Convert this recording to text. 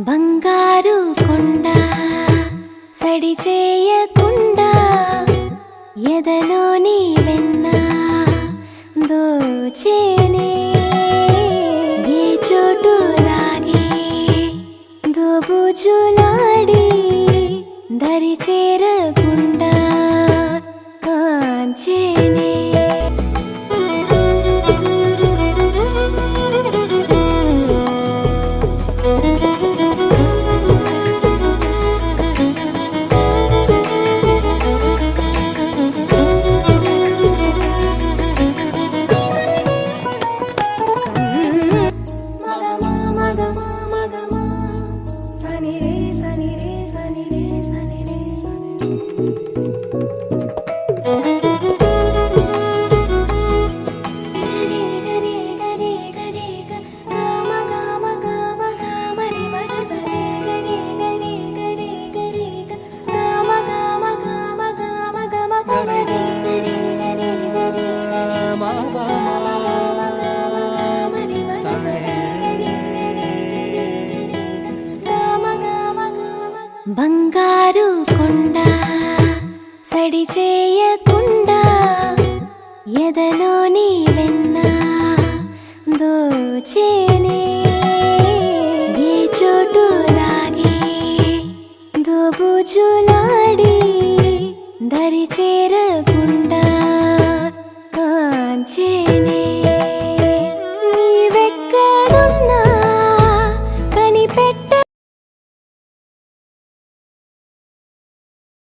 బంగారు కొండ సడి చేయకుండా ఎదలోని వెన్న దోచేనే ఏ చోటు లాగే దోబుజులాడి దరి చేరకుండా కాంచేనే బంగారు కొండ సడి చేయకుండా ఎదలోని వెన్న దోచేనే ఏ చోటు లాగే దోబుజులాడి దరి